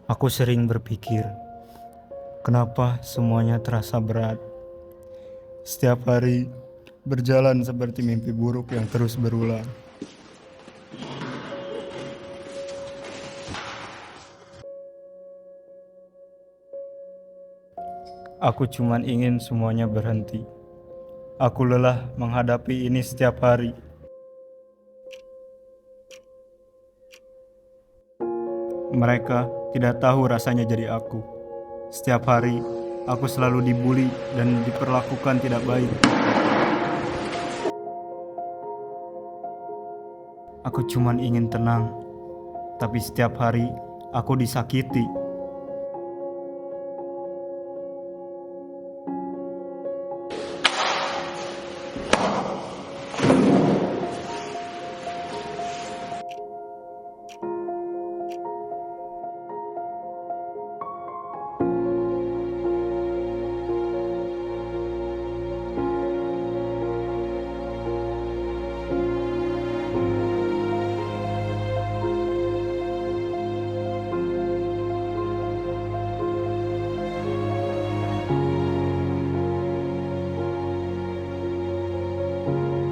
Aku sering berpikir, kenapa semuanya terasa berat? Setiap hari berjalan seperti mimpi buruk yang terus berulang. Aku cuman ingin semuanya berhenti. Aku lelah menghadapi ini setiap hari. Mereka tidak tahu rasanya jadi aku. Setiap hari, aku selalu dibully dan diperlakukan tidak baik. Aku cuman ingin tenang, tapi setiap hari aku disakiti.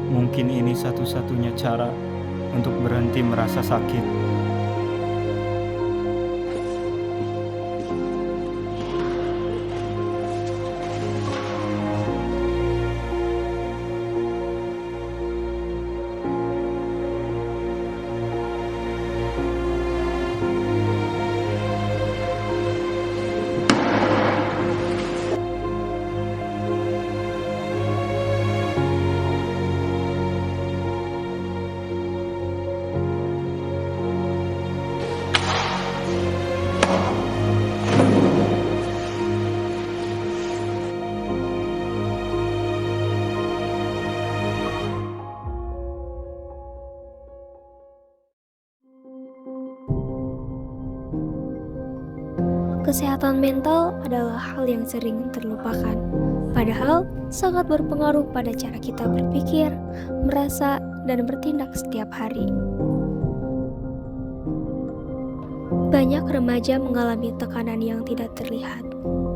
Mungkin ini satu-satunya cara untuk berhenti merasa sakit. Kesehatan mental adalah hal yang sering terlupakan, padahal sangat berpengaruh pada cara kita berpikir, merasa, dan bertindak setiap hari. Banyak remaja mengalami tekanan yang tidak terlihat,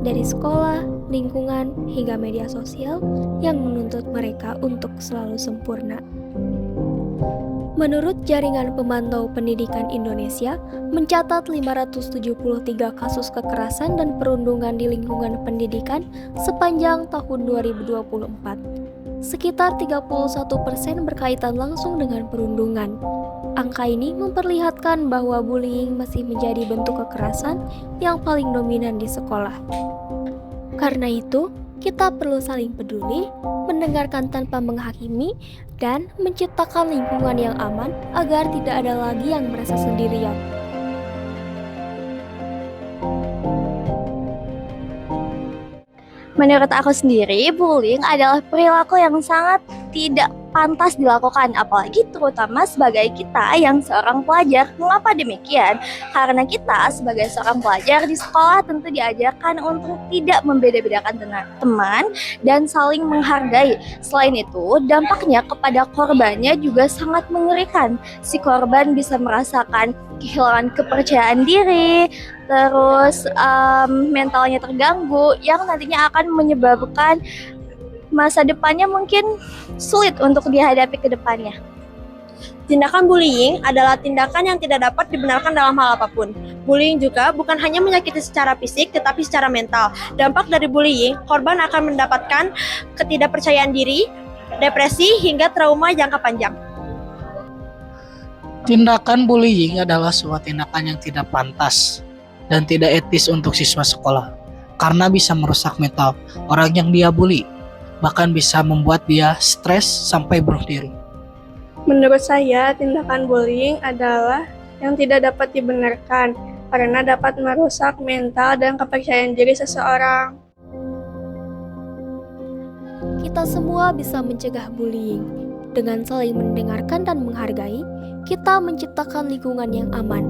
dari sekolah, lingkungan, hingga media sosial yang menuntut mereka untuk selalu sempurna. Menurut Jaringan Pemantau Pendidikan Indonesia, mencatat 573 kasus kekerasan dan perundungan di lingkungan pendidikan sepanjang tahun 2024. Sekitar 31% berkaitan langsung dengan perundungan. Angka ini memperlihatkan bahwa bullying masih menjadi bentuk kekerasan yang paling dominan di sekolah. Karena itu, kita perlu saling peduli, mendengarkan tanpa menghakimi, dan menciptakan lingkungan yang aman agar tidak ada lagi yang merasa sendirian. Menurut aku sendiri, bullying adalah perilaku yang sangat tidak pantas dilakukan, apalagi terutama sebagai kita yang seorang pelajar. Mengapa demikian? Karena kita sebagai seorang pelajar di sekolah tentu diajarkan untuk tidak membeda-bedakan teman dan saling menghargai. Selain itu, dampaknya kepada korbannya juga sangat mengerikan. Si korban bisa merasakan kehilangan kepercayaan diri, terus mentalnya terganggu yang nantinya akan menyebabkan masa depannya mungkin sulit untuk dihadapi ke depannya. Tindakan bullying adalah tindakan yang tidak dapat dibenarkan dalam hal apapun. Bullying juga bukan hanya menyakiti secara fisik, tetapi secara mental. Dampak dari bullying, korban akan mendapatkan ketidakpercayaan diri, depresi, hingga trauma jangka panjang. Tindakan bullying adalah sebuah tindakan yang tidak pantas dan tidak etis untuk siswa sekolah karena bisa merusak mental orang yang dia bully, bahkan bisa membuat dia stres sampai bunuh diri. Menurut saya, tindakan bullying adalah yang tidak dapat dibenarkan karena dapat merusak mental dan kepercayaan diri seseorang. Kita semua bisa mencegah bullying. Dengan saling mendengarkan dan menghargai, kita menciptakan lingkungan yang aman.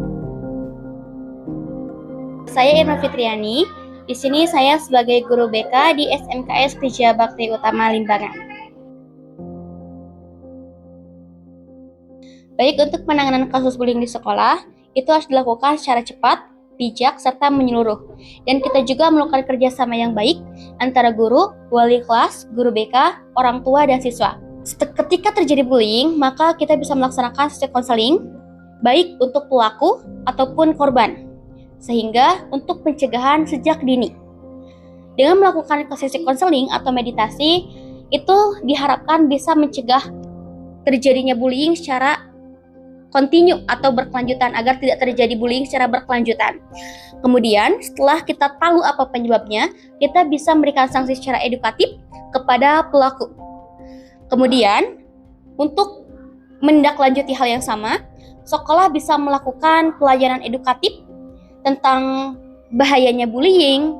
Saya Irma Fitriani. Di sini saya sebagai guru BK di SMKS Trijaya Bakti Utama Limbangan. Baik, untuk penanganan kasus bullying di sekolah, itu harus dilakukan secara cepat, bijak, serta menyeluruh. Dan kita juga melakukan kerjasama yang baik antara guru, wali kelas, guru BK, orang tua, dan siswa. Ketika terjadi bullying, maka kita bisa melaksanakan sesi konseling, baik untuk pelaku ataupun korban, sehingga untuk pencegahan sejak dini. Dengan melakukan sesi konseling atau meditasi, itu diharapkan bisa mencegah terjadinya bullying secara kontinu atau berkelanjutan agar tidak terjadi bullying secara berkelanjutan. Kemudian setelah kita tahu apa penyebabnya, kita bisa memberikan sanksi secara edukatif kepada pelaku. Kemudian untuk menindaklanjuti hal yang sama, sekolah bisa melakukan pelajaran edukatif tentang bahayanya bullying,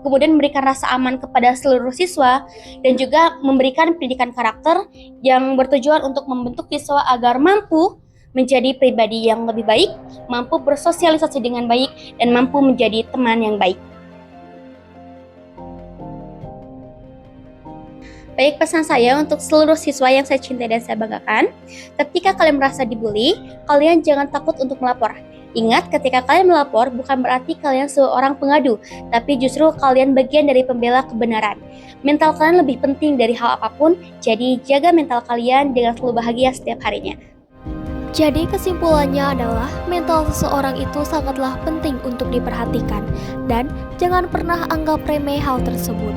kemudian memberikan rasa aman kepada seluruh siswa, dan juga memberikan pendidikan karakter yang bertujuan untuk membentuk siswa agar mampu menjadi pribadi yang lebih baik, mampu bersosialisasi dengan baik, dan mampu menjadi teman yang baik. Baik, pesan saya untuk seluruh siswa yang saya cintai dan saya banggakan, ketika kalian merasa dibully, kalian jangan takut untuk melapor. Ingat, ketika kalian melapor, bukan berarti kalian seorang pengadu, tapi justru kalian bagian dari pembela kebenaran. Mental kalian lebih penting dari hal apapun, jadi jaga mental kalian dengan selalu bahagia setiap harinya. Jadi kesimpulannya adalah mental seseorang itu sangatlah penting untuk diperhatikan dan jangan pernah anggap remeh hal tersebut.